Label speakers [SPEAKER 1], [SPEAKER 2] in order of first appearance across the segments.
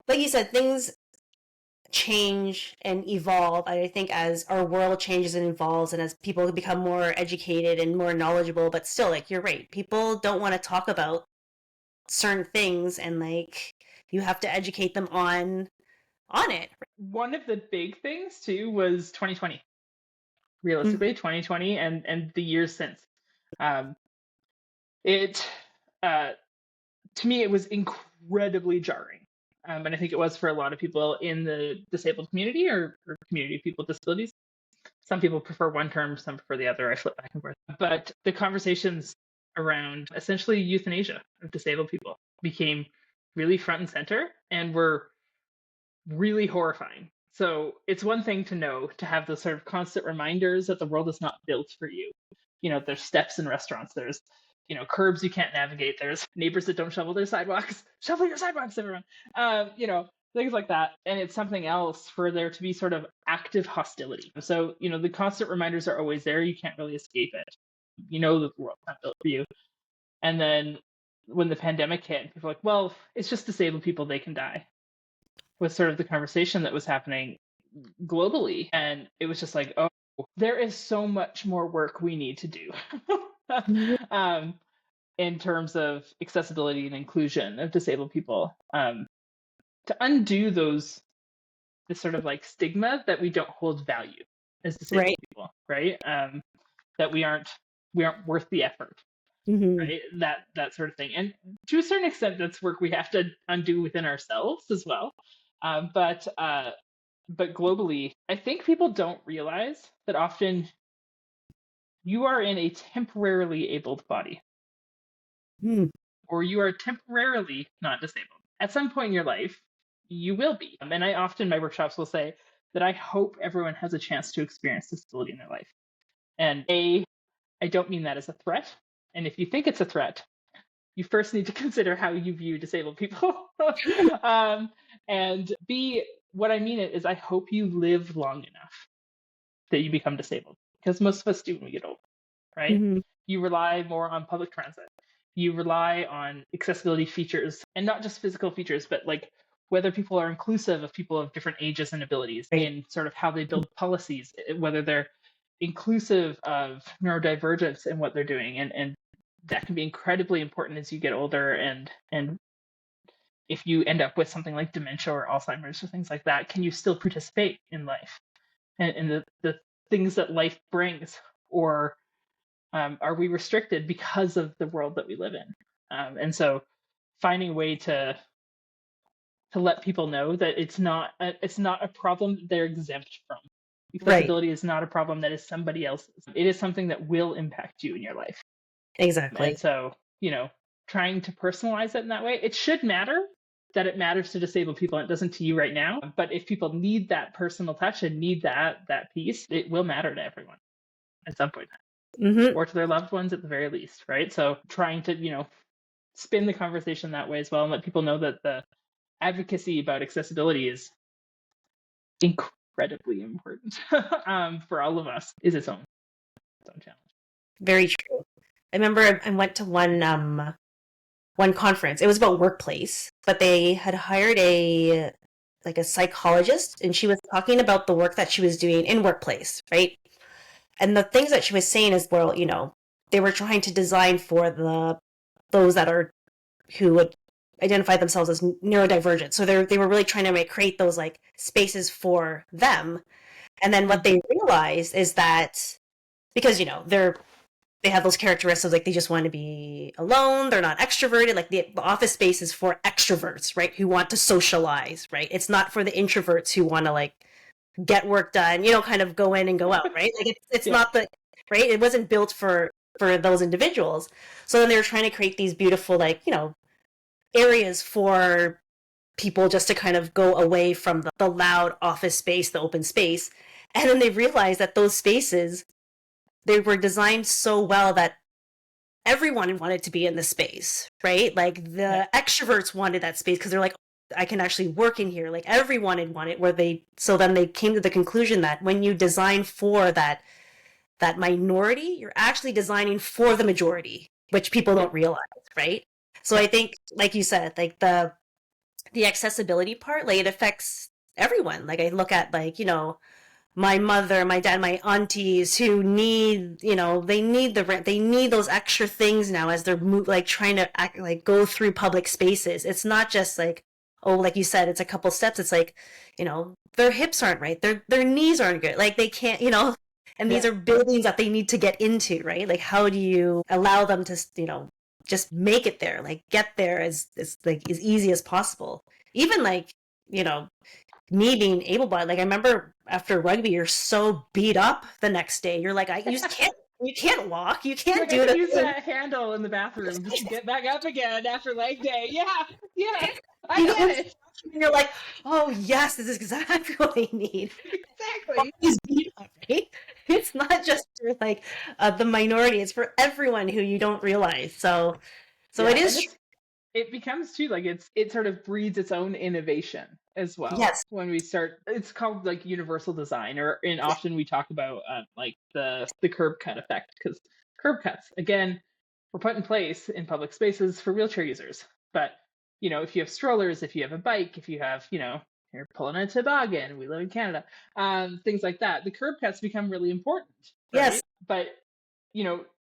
[SPEAKER 1] like you said, things change and evolve. I think as our world changes and evolves, and as people become more educated and more knowledgeable, but still, like you're right, people don't want to talk about certain things, and like you have to educate them on it.
[SPEAKER 2] One of the big things too was 2020.
[SPEAKER 1] Mm-hmm.
[SPEAKER 2] Realistically, 2020 and the years since. Um, it to me it was incredibly jarring. And I think it was for a lot of people in the disabled community or community of people with disabilities. Some people prefer one term, some prefer the other. I flip back and forth. But the conversations around essentially euthanasia of disabled people became really front and center and were really horrifying. So it's one thing to know, to have those sort of constant reminders that the world is not built for you. You know, there's steps in restaurants, there's, you know, curbs you can't navigate, there's neighbors that don't shovel their sidewalks. Shovel your sidewalks, everyone. You know, things like that. And it's something else for there to be sort of active hostility. So, you know, the constant reminders are always there. You can't really escape it. You know that the world's not built for you. And then when the pandemic hit, people were like, well, it's just disabled people, they can die, was sort of the conversation that was happening globally. And it was just like, oh, there is so much more work we need to do um, in terms of accessibility and inclusion of disabled people, to undo this sort of like stigma that we don't hold value as disabled
[SPEAKER 1] Right.
[SPEAKER 2] people, right? That we aren't worth the effort,
[SPEAKER 1] Mm-hmm.
[SPEAKER 2] right? That sort of thing. And to a certain extent, that's work we have to undo within ourselves as well. But globally, I think people don't realize that often you are in a temporarily abled body,
[SPEAKER 1] Mm.
[SPEAKER 2] or you are temporarily not disabled. At some point in your life, you will be. And I often, in my workshops, will say that I hope everyone has a chance to experience disability in their life. And I don't mean that as a threat. And if you think it's a threat, you first need to consider how you view disabled people. um, and B, what I mean is I hope you live long enough that you become disabled, because most of us do when we get older, right?
[SPEAKER 1] Mm-hmm.
[SPEAKER 2] You rely more on public transit. You rely on accessibility features, and not just physical features, but like whether people are inclusive of people of different ages and abilities
[SPEAKER 1] Right.
[SPEAKER 2] in sort of how they build policies, whether they're inclusive of neurodivergence in what they're doing. And that can be incredibly important as you get older, and if you end up with something like dementia or Alzheimer's or things like that, can you still participate in life and the things that life brings? Or are we restricted because of the world that we live in? And so finding a way to let people know that it's not a problem that they're exempt from.
[SPEAKER 1] Right.
[SPEAKER 2] Accessibility is not a problem that is somebody else's. It is something that will impact you in your life. And
[SPEAKER 1] Exactly.
[SPEAKER 2] so, you know, trying to personalize it in that way, it should matter that it matters to disabled people, and it doesn't to you right now. But if people need that personal touch and need that piece, it will matter to everyone at some point,
[SPEAKER 1] Mm-hmm.
[SPEAKER 2] or to their loved ones at the very least, right? So trying to, you know, spin the conversation that way as well, and let people know that the advocacy about accessibility is incredibly important for all of us, is its own challenge.
[SPEAKER 1] Very true. I remember I went to one conference. It was about workplace, but they had hired a like a psychologist, and she was talking about the work that she was doing in workplace, right? And the things that she was saying is, well, they were trying to design for those that are who would identify themselves as neurodivergent. So they were really trying to create those like spaces for them. And then what they realized is that because they have those characteristics, like they just want to be alone, they're not extroverted, like the office space is for extroverts, right, who want to socialize, right? It's not for the introverts who want to like get work done, kind of go in and go out, right? Like it's
[SPEAKER 2] Yeah.
[SPEAKER 1] not the right, it wasn't built for those individuals. So then they were trying to create these beautiful like areas for people just to kind of go away from the loud office space, the open space. And then they realized that those spaces, they were designed so well that everyone wanted to be in the space, right? Like
[SPEAKER 2] Yeah.
[SPEAKER 1] the extroverts wanted that space because they're like, I can actually work in here. Like everyone had wanted so then they came to the conclusion that when you design for that minority, you're actually designing for the majority, which people
[SPEAKER 2] Yeah.
[SPEAKER 1] don't realize, right? So
[SPEAKER 2] Yeah.
[SPEAKER 1] I think, like you said, like the the accessibility part, like it affects everyone. Like I look at like, my mother, my dad, my aunties who need, they need the rent, they need those extra things now as they're like trying to act, like go through public spaces. It's not just like, oh, like you said, it's a couple steps. It's like, their hips aren't right, their knees aren't good, like they can't, and these
[SPEAKER 2] Yeah.
[SPEAKER 1] are buildings that they need to get into, right? Like how do you allow them to, just make it there, like get there as like as easy as possible. Even like, you know, me being able-bodied, like I remember after rugby, you're so beat up the next day. You're like, you can't walk, you can't
[SPEAKER 2] Like I
[SPEAKER 1] do
[SPEAKER 2] could use
[SPEAKER 1] the
[SPEAKER 2] that handle in the bathroom just to get back up again after leg day. Yeah, yeah, I
[SPEAKER 1] you
[SPEAKER 2] get
[SPEAKER 1] know,
[SPEAKER 2] it.
[SPEAKER 1] and you're like, oh yes, this is exactly what I need.
[SPEAKER 2] Exactly.
[SPEAKER 1] Body's beat up, right? It's not just for like the minority; it's for everyone who you don't realize. So
[SPEAKER 2] Yeah,
[SPEAKER 1] it
[SPEAKER 2] and
[SPEAKER 1] is.
[SPEAKER 2] it becomes too like it sort of breeds its own innovation as well
[SPEAKER 1] Yes.
[SPEAKER 2] when we start. It's called like universal design, and often we talk about like the curb cut effect, because curb cuts again were put in place in public spaces for wheelchair users. But if you have strollers, if you have a bike, if you have you're pulling a toboggan, we live in Canada, things like that, the curb cuts become really important, right?
[SPEAKER 1] Yes.
[SPEAKER 2] But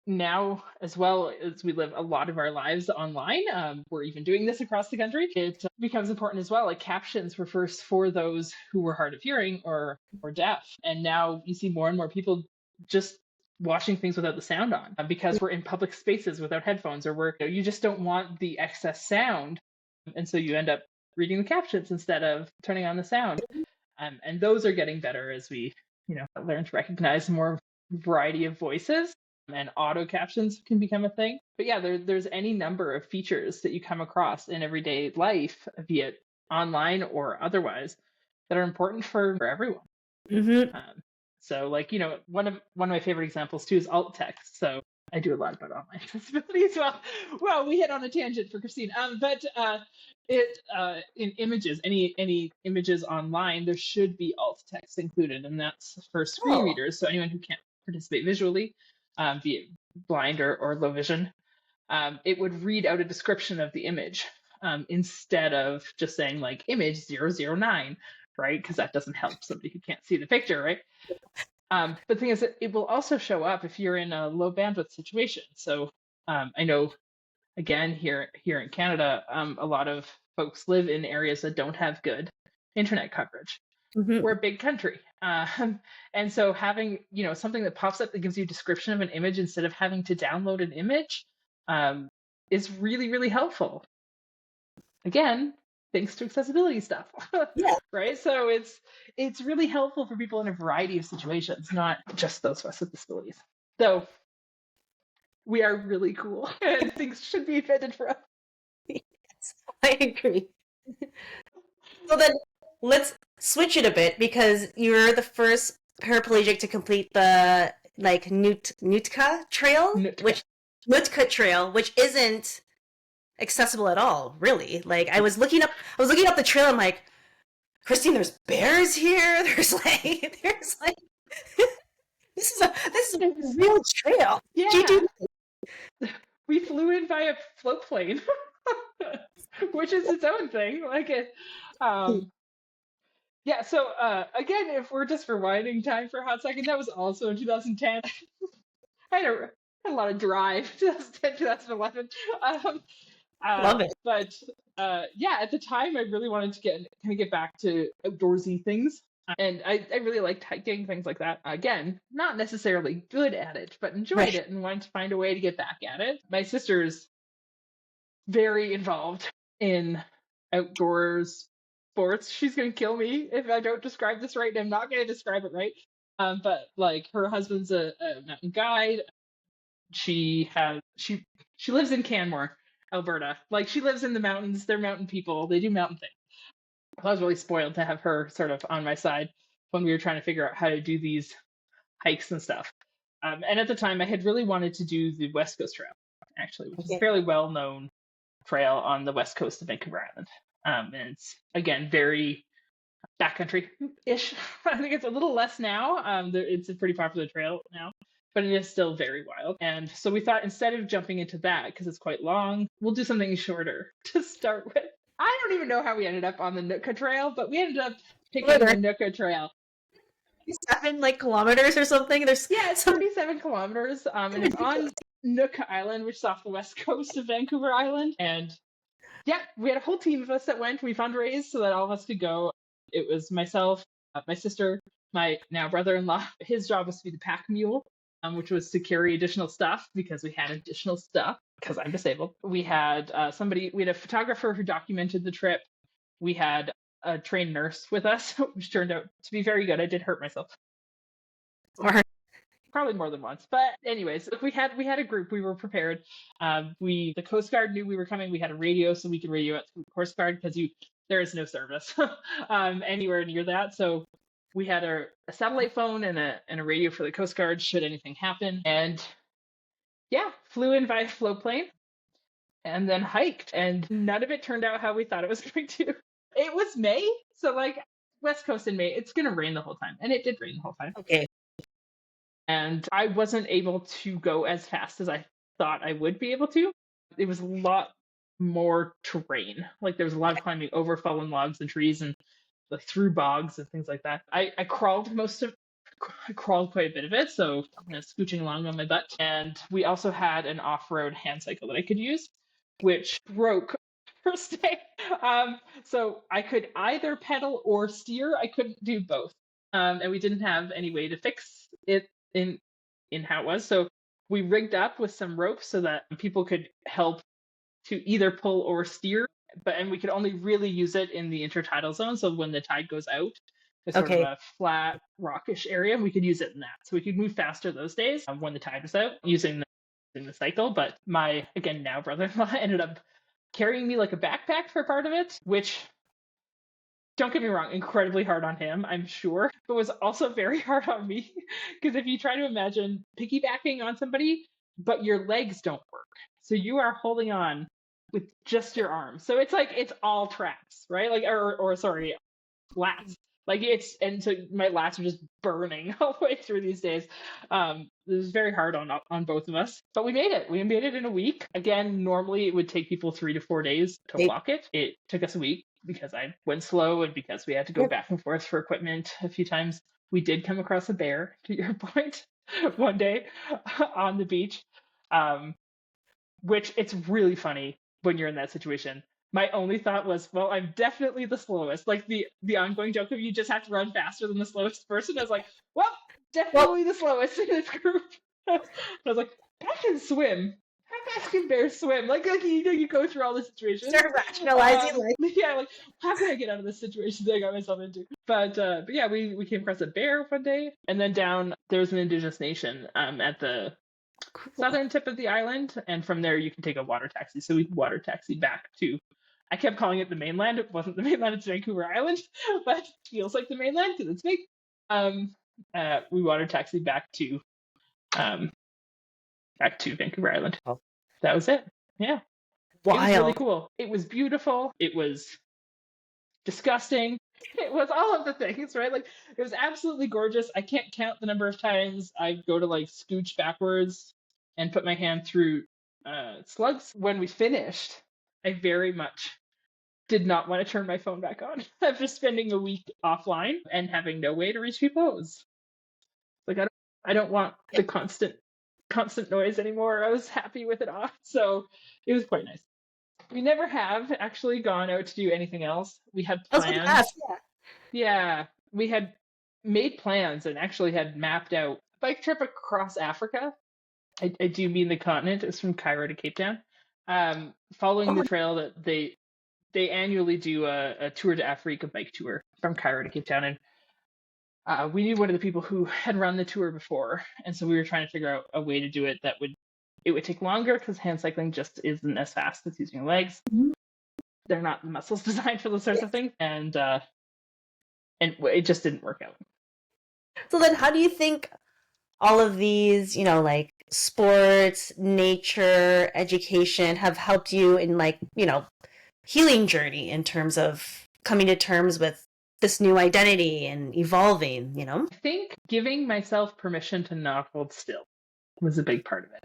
[SPEAKER 2] now as well as we live a lot of our lives online, we're even doing this across the country, it becomes important as well. Like captions were first for those who were hard of hearing or deaf, and now you see more and more people just watching things without the sound on, because we're in public spaces without headphones, or you just don't want the excess sound, and so you end up reading the captions instead of turning on the sound. And those are getting better as we learn to recognize more variety of voices, and auto captions can become a thing. But yeah, there's any number of features that you come across in everyday life, be it online or otherwise, that are important for everyone.
[SPEAKER 1] Mm-hmm.
[SPEAKER 2] So like one of my favorite examples too is alt text. So I do a lot about online accessibility as well. Well, we hit on a tangent for Christine. But it in images, any images online, there should be alt text included, and that's for screen
[SPEAKER 1] Oh.
[SPEAKER 2] readers. So anyone who can't participate visually, be it blind or low vision, it would read out a description of the image, instead of just saying like image 009, right? Because that doesn't help somebody who can't see the picture, right? But the thing is that it will also show up if you're in a low bandwidth situation. So I know, again, here in Canada, a lot of folks live in areas that don't have good internet coverage.
[SPEAKER 1] Mm-hmm.
[SPEAKER 2] We're a big country, and so having something that pops up that gives you a description of an image instead of having to download an image, is really, really helpful. Again, thanks to accessibility stuff.
[SPEAKER 1] Yeah.
[SPEAKER 2] Right? So it's really helpful for people in a variety of situations, not just those of us with disabilities. So we are really cool, and things should be invented for us.
[SPEAKER 1] Yes, I agree. So then let's switch it a bit, because you're the first paraplegic to complete the like Nootka Trail,
[SPEAKER 2] Nootka.
[SPEAKER 1] which isn't accessible at all, really. Like I was looking up the trail. I'm like, Christine, there's bears here. There's like this is a real trail.
[SPEAKER 2] Yeah.
[SPEAKER 1] Did you do?
[SPEAKER 2] We flew in by a float plane, which is its own thing. Like it, yeah. So again, if we're just rewinding time for a hot second, that was also in 2010. I had a lot of drive, 2010, 2011.
[SPEAKER 1] Love it.
[SPEAKER 2] But yeah, at the time, I really wanted to get back to outdoorsy things. And I really liked hiking, things like that. Again, not necessarily good at it, but enjoyed it and wanted to find a way to get back at it. My sister's very involved in outdoors sports. She's going to kill me if I don't describe this right, and I'm not going to describe it right. But like her husband's a mountain guide. She lives in Canmore, Alberta. Like she lives in the mountains. They're mountain people. They do mountain things. I was really spoiled to have her sort of on my side when we were trying to figure out how to do these hikes and stuff. And at the time, I had really wanted to do the West Coast Trail, actually, which is a fairly well-known trail on the west coast of Vancouver Island. And it's, again, very backcountry-ish. I think it's a little less now. It's a pretty popular trail now, but it is still very wild. And so we thought, instead of jumping into that, because it's quite long, we'll do something shorter to start with. I don't even know how we ended up on the Nootka Trail, but we ended up picking the Nootka Trail.
[SPEAKER 1] 7 kilometers or something. There's
[SPEAKER 2] it's 37 kilometers, and it's on Nootka Island, which is off the west coast of Vancouver Island. And yeah, we had a whole team of us that went. We fundraised so that all of us could go. It was myself, my sister, my now brother-in-law. His job was to be the pack mule, which was to carry additional stuff because we had additional stuff because I'm disabled. We had we had a photographer who documented the trip. We had a trained nurse with us, which turned out to be very good. I did hurt myself. Probably more than once, but anyways, we had a group. We were prepared. The Coast Guard knew we were coming. We had a radio, so we could radio out to the Coast Guard because there is no service anywhere near that. So we had a satellite phone and a radio for the Coast Guard should anything happen. And yeah, flew in by float plane and then hiked. And none of it turned out how we thought it was going to. It was May, so West Coast in May, it's gonna rain the whole time, and it did rain the whole time.
[SPEAKER 1] Okay.
[SPEAKER 2] And I wasn't able to go as fast as I thought I would be able to. It was a lot more terrain. There was a lot of climbing over fallen logs and trees and through bogs and things like that. I crawled quite a bit of it, so scooching along on my butt. And we also had an off-road hand cycle that I could use, which broke first day. So I could either pedal or steer. I couldn't do both. And we didn't have any way to fix it in how it was. So we rigged up with some ropes so that people could help to either pull or steer, and we could only really use it in the intertidal zone. So when the tide goes out, it's sort of a flat, rockish area, we could use it in that. So we could move faster those days when the tide was out using the cycle. But my, again, now brother-in-law ended up carrying me like a backpack for part of it, which, don't get me wrong, incredibly hard on him, I'm sure, but was also very hard on me. Because if you try to imagine piggybacking on somebody, but your legs don't work, so you are holding on with just your arms. So it's it's all traps, right? Or sorry, lats. And so my lats are just burning all the way through these days. It was very hard on both of us, but we made it. We made it in a week. Again, normally it would take people 3 to 4 days to walk it. It took us a week because I went slow and because we had to go back and forth for equipment a few times. We did come across a bear, to your point, one day on the beach, which it's really funny when you're in that situation. My only thought was, well, I'm definitely the slowest. The ongoing joke of you just have to run faster than the slowest person. I was like, well, definitely the slowest in this group. I was like, I can swim. How fast can bears swim? You go through all the situations.
[SPEAKER 1] Start rationalizing,
[SPEAKER 2] how can I get out of this situation that I got myself into? But yeah, we came across a bear one day, and then there was an indigenous nation at the southern tip of the island, and from there you can take a water taxi. So we water taxied back to, I kept calling it the mainland. It wasn't the mainland, it's Vancouver Island, but it feels like the mainland because it's big. We water taxied back to Vancouver Island.
[SPEAKER 1] Oh.
[SPEAKER 2] That was it. Yeah.
[SPEAKER 1] Wild.
[SPEAKER 2] It was really cool. It was beautiful. It was disgusting. It was all of the things, right? It was absolutely gorgeous. I can't count the number of times I go to scooch backwards and put my hand through slugs. When we finished, I very much did not want to turn my phone back on. After spending a week offline and having no way to reach people, it was I don't want the constant noise anymore. I was happy with it off, so it was quite nice. We never have actually gone out to do anything else. We had plans. Yeah, we had made plans and actually had mapped out a bike trip across Africa. I do mean the continent. It's from Cairo to Cape Town. Following the trail that they annually do a Tour de Afrique bike tour from Cairo to Cape Town, and we knew one of the people who had run the tour before, and so we were trying to figure out a way to do it that would take longer because hand cycling just isn't as fast as using your legs. They're not the muscles designed for those sorts of things, and it just didn't work out.
[SPEAKER 1] So then, how do you think all of these, sports, nature, education have helped you in healing journey in terms of coming to terms with this new identity and evolving,
[SPEAKER 2] I think giving myself permission to not hold still. was a big part of it.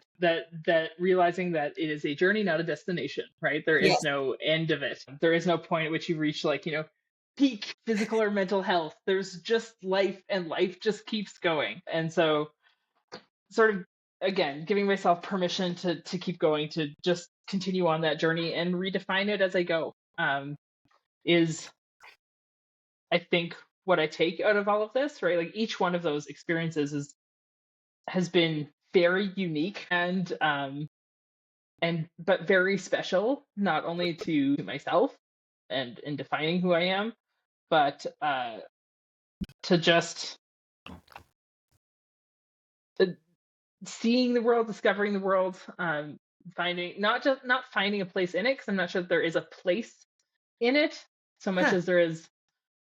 [SPEAKER 2] That realizing that it is a journey, not a destination, right? There is
[SPEAKER 1] Yes.
[SPEAKER 2] no end of it. There is no point at which you reach like, peak physical or mental health. There's just life, and life just keeps going. And so sort of, again, giving myself permission to keep going, to just continue on that journey and redefine it as I go, is, I think, what I take out of all of this, right? Like each one of those experiences has been very unique and but very special, not only to myself and in defining who I am, but to just seeing the world, discovering the world, finding not finding a place in it, because I'm not sure that there is a place in it so much as there is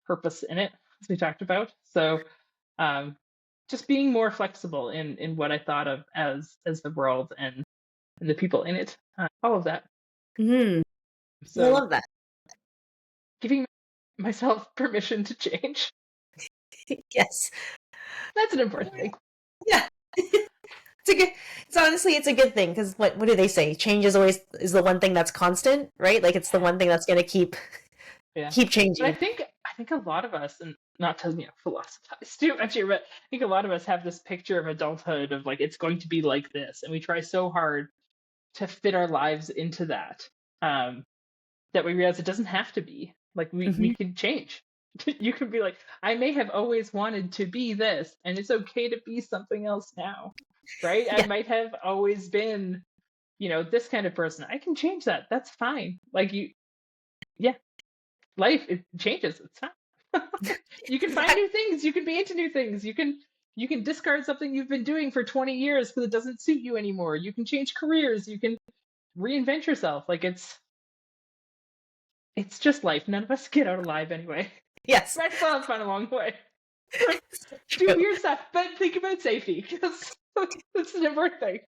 [SPEAKER 2] purpose in it, as we talked about. So just being more flexible in what I thought of as the world and the people in it, all of that.
[SPEAKER 1] Mm-hmm.
[SPEAKER 2] So
[SPEAKER 1] I love that.
[SPEAKER 2] giving myself permission to change.
[SPEAKER 1] Yes.
[SPEAKER 2] That's an important thing.
[SPEAKER 1] Yeah. It's a good thing, because what do they say? Change is the one thing that's constant, right? Like it's the one thing that's going to keep changing.
[SPEAKER 2] But I think a lot of us, and not to philosophize too much here, but I think a lot of us have this picture of adulthood of like it's going to be like this, and we try so hard to fit our lives into that, that we realize it doesn't have to be. Like we can change. You can be like, I may have always wanted to be this, and it's okay to be something else now, right?
[SPEAKER 1] Yeah.
[SPEAKER 2] I might have always been, this kind of person. I can change that. That's fine. Like life, it changes. It's fine. You can find new things. You can be into new things. You can discard something you've been doing for 20 years because it doesn't suit you anymore. You can change careers. You can reinvent yourself. Like it's just life. None of us get out alive anyway.
[SPEAKER 1] Yes.
[SPEAKER 2] Might still have fun along the way. Do weird stuff, but think about safety, because that's an important thing.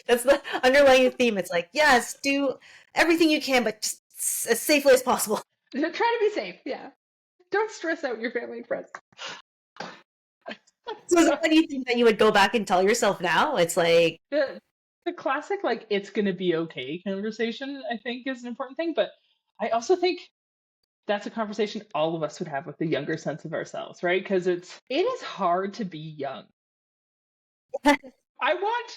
[SPEAKER 1] That's the underlying theme. It's like, yes, do everything you can, but just as safely as possible.
[SPEAKER 2] Try to be safe. Yeah. Don't stress out your family and friends.
[SPEAKER 1] So is it anything that you would go back and tell yourself now? It's like
[SPEAKER 2] the classic, like, it's gonna be okay conversation, I think, is an important thing. But I also think that's a conversation all of us would have with the younger sense of ourselves, right? Because it is hard to be young. I want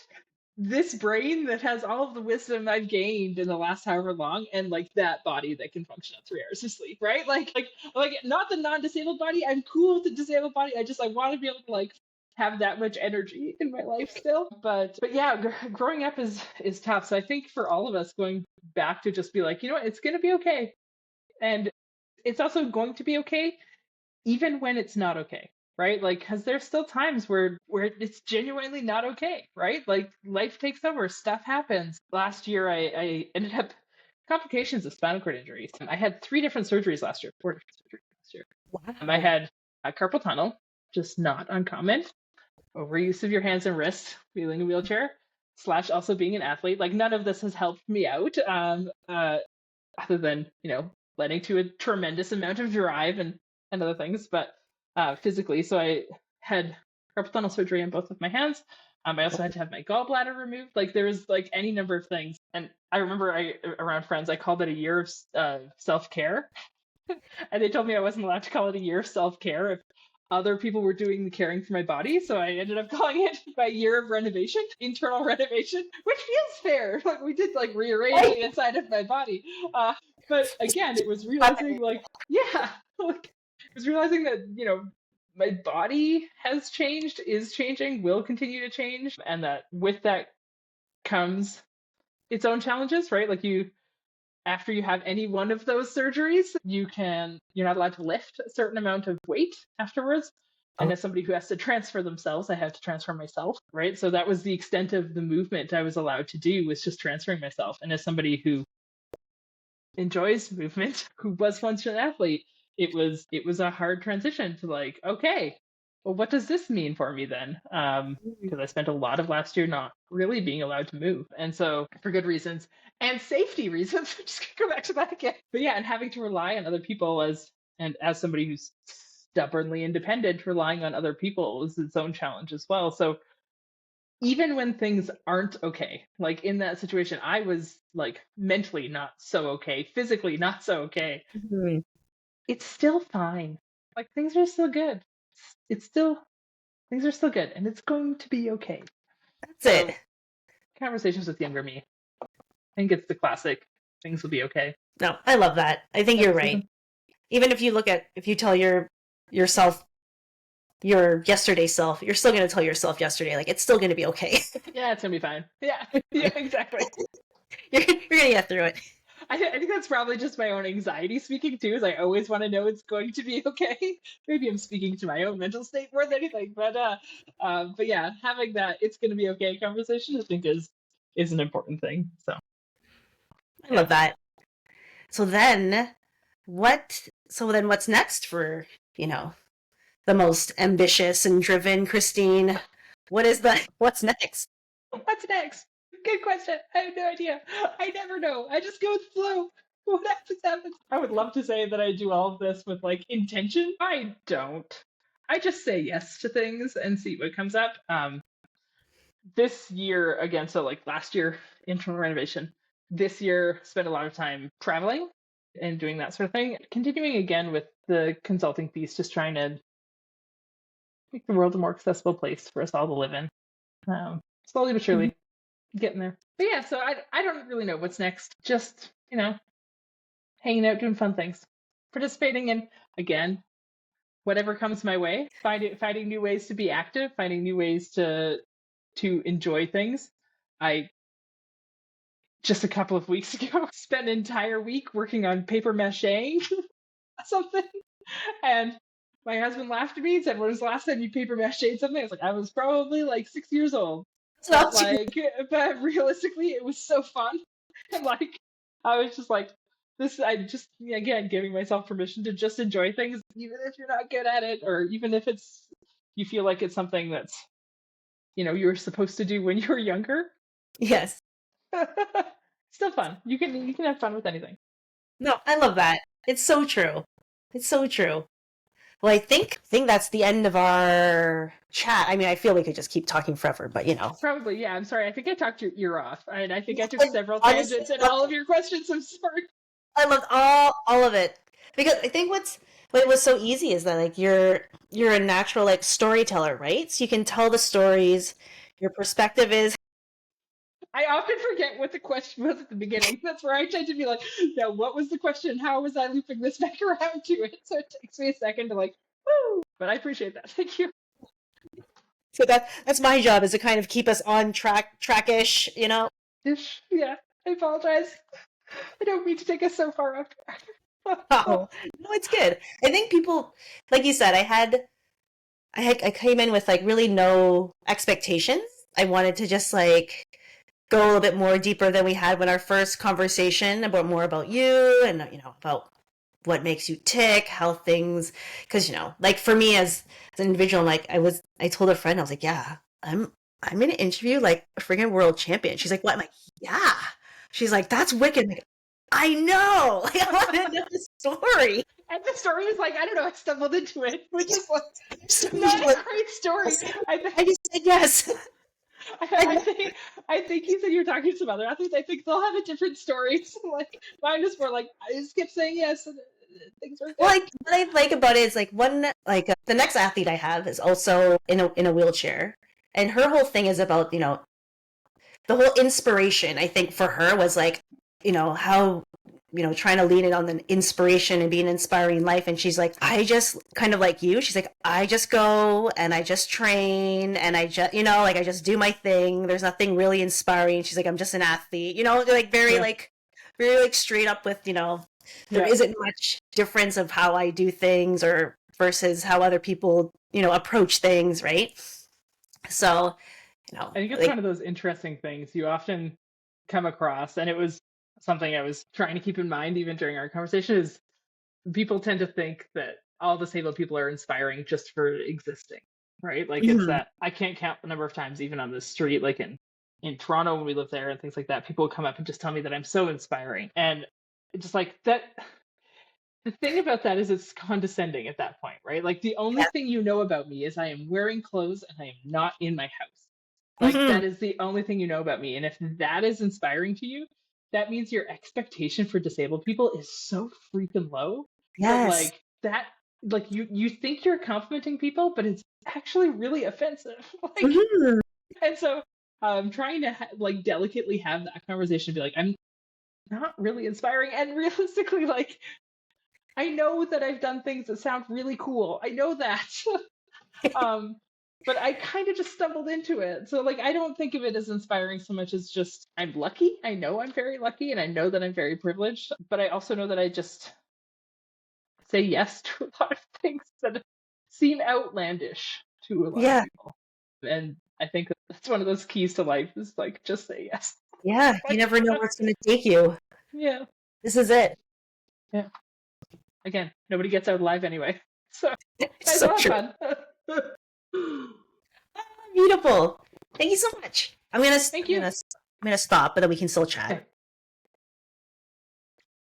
[SPEAKER 2] this brain that has all of the wisdom I've gained in the last however long, and like that body that can function on 3 hours of sleep, right? Like not the non-disabled body. I'm cool with the disabled body. I want to be able to like have that much energy in my life still. But yeah, growing up is tough. So I think for all of us, going back to just be like, you know what, it's gonna be okay, and it's also going to be okay even when it's not okay, right? Like, because there's still times where it's genuinely not okay, right? Like life takes over, stuff happens. Last year I ended up complications of spinal cord injuries. I had 3 different surgeries last year, 4 different surgeries last year.
[SPEAKER 1] wow.
[SPEAKER 2] I had a carpal tunnel, just not uncommon, overuse of your hands and wrists, wheeling a wheelchair, / also being an athlete. Like none of this has helped me out, other than leading to a tremendous amount of drive and other things, but physically. So I had carpal tunnel surgery on both of my hands. I also had to have my gallbladder removed. Like there was like any number of things. And I remember around friends, I called it a year of self-care. And they told me I wasn't allowed to call it a year of self-care if other people were doing the caring for my body. So I ended up calling it my year of renovation, internal renovation, which feels fair. Like we did like rearrange the inside of my body. But again, it was realizing like, yeah, like it was realizing that, my body has changed, is changing, will continue to change. And that with that comes its own challenges, right? Like after you have any one of those surgeries, you're not allowed to lift a certain amount of weight afterwards. And as somebody who has to transfer themselves, I have to transfer myself, right? So that was the extent of the movement I was allowed to do, was just transferring myself. And as somebody who enjoys movement, who was once an athlete, it was a hard transition to like, okay, well, what does this mean for me then? Because I spent a lot of last year not really being allowed to move. And so for good reasons and safety reasons, I'm just gonna go back to that again. But yeah, and having to rely on other people as somebody who's stubbornly independent, relying on other people is its own challenge as well. So even when things aren't okay, like in that situation, I was like mentally not so okay, physically not so okay.
[SPEAKER 1] Mhm.
[SPEAKER 2] It's still fine. Like things are still good. It's still things are still good, and it's going to be okay.
[SPEAKER 1] That's
[SPEAKER 2] So
[SPEAKER 1] it.
[SPEAKER 2] conversations with younger me, I think it's the classic. Things will be okay.
[SPEAKER 1] No, I love that. I think you're right.
[SPEAKER 2] Cynicism.
[SPEAKER 1] Even if you tell yourself, your yesterday self, you're still going to tell yourself yesterday, like, it's still going to be okay.
[SPEAKER 2] Yeah, it's gonna be fine. Yeah, yeah, exactly.
[SPEAKER 1] You're going to get through it.
[SPEAKER 2] I think that's probably just my own anxiety speaking too. Is I always want to know it's going to be okay. Maybe I'm speaking to my own mental state more than anything, but yeah, having that "it's going to be okay" conversation, I think is an important thing. So
[SPEAKER 1] I
[SPEAKER 2] yeah,
[SPEAKER 1] love that. So then, what's next for, you know, the most ambitious and driven Christine? What's next?
[SPEAKER 2] what's next? Good question. I have no idea. I never know. I just go with the flow. What happens, happens. I would love to say that I do all of this with like intention. I don't. I just say yes to things and see what comes up. This year again, so like last year, internal renovation. This year, spent a lot of time traveling and doing that sort of thing. Continuing again with the consulting piece, just trying to make the world a more accessible place for us all to live in. Slowly but
[SPEAKER 1] Mhm.
[SPEAKER 2] surely, getting there. But yeah, so I don't really know what's next. Just hanging out, doing fun things, participating in again whatever comes my way. Finding new ways to be active, finding new ways to enjoy things. I just a couple of weeks ago spent an entire week working on paper mache something, and my husband laughed at me and said, "When was the last time you paper mache something?" I was like, "I was probably like 6 years old."
[SPEAKER 1] So,
[SPEAKER 2] But realistically, it was so fun. And like, I was just like, this, I just, again, giving myself permission to just enjoy things, even if you're not good at it, or even if you feel like it's something that's, you were supposed to do when you were younger.
[SPEAKER 1] yes.
[SPEAKER 2] Still fun. You can have fun with anything.
[SPEAKER 1] No, I love that. It's so true. It's so true. Well, I think that's the end of our chat. I mean, I feel we could just keep talking forever, but
[SPEAKER 2] Probably, yeah. I'm sorry. I think I talked your ear off, and I think I took several
[SPEAKER 1] honestly,
[SPEAKER 2] tangents in all of your questions. I'm sorry.
[SPEAKER 1] I loved all of it because I think what was so easy is that, like, you're a natural, like, storyteller, right? So you can tell the stories. Your perspective is
[SPEAKER 2] I often forget what the question was at the beginning. That's where I tend to be like, "No, what was the question? How was I looping this back around to it?" So it takes me a second to like, woo. But I appreciate that. Thank you.
[SPEAKER 1] so that's my job, is to kind of keep us on trackish.
[SPEAKER 2] Ish. Yeah. I apologize. I don't mean to take us so far up.
[SPEAKER 1] Oh, no, it's good. I think people, like you said, I came in with, like, really no expectations. I wanted to just, like, go a little bit more deeper than we had when our first conversation, about more about you, and about what makes you tick, how things, because like, for me as an individual, like, I told a friend, I was like, yeah, I'm gonna interview, like, a freaking world champion. She's like, what? I'm like, yeah. She's like, that's wicked. I'm like, I know. Like, I want to know the story.
[SPEAKER 2] And the story is like, I don't know, I stumbled into it, which is like
[SPEAKER 1] So
[SPEAKER 2] not a great story.
[SPEAKER 1] I just said yes.
[SPEAKER 2] I think you said you were talking to some other athletes. I think they'll have a different story. So like mine is more like I just kept saying yes and things worked
[SPEAKER 1] Well,
[SPEAKER 2] out.
[SPEAKER 1] like, what I like about it is, like, the next athlete I have is also in a wheelchair, and her whole thing is about, the whole inspiration. I think for her was like, how, trying to lean it on the inspiration and being inspiring life. And she's like, I just, kind of like you. She's like, I just go and I just train and I just, like, I just do my thing. There's nothing really inspiring. She's like, I'm just an athlete. Like,
[SPEAKER 2] Yeah,
[SPEAKER 1] very, like, straight up with, there
[SPEAKER 2] yeah.
[SPEAKER 1] isn't much difference of how I do things, or versus how other people, approach things, right? So,
[SPEAKER 2] I think it's
[SPEAKER 1] like,
[SPEAKER 2] one of those interesting things you often come across, and it was something I was trying to keep in mind even during our conversation. Is people tend to think that all disabled people are inspiring just for existing, right? Like it's
[SPEAKER 1] mhm.
[SPEAKER 2] that I can't count the number of times, even on the street, like in Toronto when we lived there and things like that, people would come up and just tell me that I'm so inspiring, and just like that. The thing about that is it's condescending at that point, right? Like the only
[SPEAKER 1] Yeah.
[SPEAKER 2] thing you know about me is I am wearing clothes and I am not in my house. Like,
[SPEAKER 1] Mhm.
[SPEAKER 2] that is the only thing you know about me. And if that is inspiring to you, that means your expectation for disabled people is so freaking low that
[SPEAKER 1] Yes.
[SPEAKER 2] you think you're complimenting people, but it's actually really offensive. Like,
[SPEAKER 1] Mhm.
[SPEAKER 2] and so trying to like delicately have that conversation, be like, I'm not really inspiring, and realistically, like, I know that I've done things that sound really cool. I know that. um, but I kind of just stumbled into it. So like, I don't think of it as inspiring so much as just I'm lucky. I know I'm very lucky, and I know that I'm very privileged. But I also know that I just say yes to a lot of things that seem outlandish to a lot of
[SPEAKER 1] Yeah.
[SPEAKER 2] people. And I think that's one of those keys to life, is like, just say yes.
[SPEAKER 1] Yeah. You never know where it's going to take you.
[SPEAKER 2] Yeah.
[SPEAKER 1] This is it.
[SPEAKER 2] Yeah. Again, nobody gets out alive anyway. So
[SPEAKER 1] It's
[SPEAKER 2] might as
[SPEAKER 1] so
[SPEAKER 2] well
[SPEAKER 1] true.
[SPEAKER 2] have fun.
[SPEAKER 1] Beautiful. Thank you so much. I'm gonna
[SPEAKER 2] Thank
[SPEAKER 1] I'm
[SPEAKER 2] you.
[SPEAKER 1] gonna I'm gonna stop, but then we can still chat.
[SPEAKER 2] Okay.